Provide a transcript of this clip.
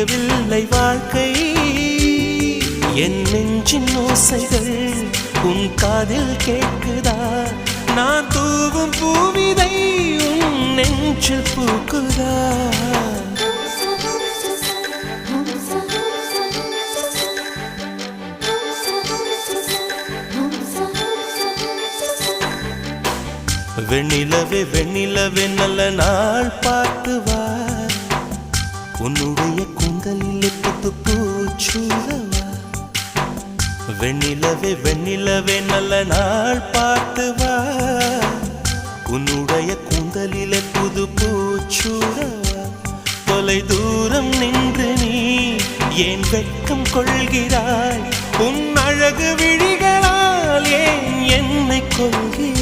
விடியவில்லை வாழ்க்கை என் நெஞ்சின் ஓசைகள் உன் காதில் கேட்குதா நான் தூவும் பூவிதை உன் நெஞ்சில் பூக்குதா வெண்ணிலவே வெண்ணிலவே நல்ல நாள் பார்த்து வா உன்னுடைய கூந்தலில் புத்து பூச்சூடவா வெண்ணிலவே வெண்ணிலவே நல்ல நாள் பார்த்து வா உன்னுடைய கூந்தலில் புது பூச்சூடவா தொலை தூரம் நின்று நீ ஏன் வெட்கம் கொள்கிறாய் உன் அழகு விழிகளால் ஏன் என்னை கொள்கிறாய்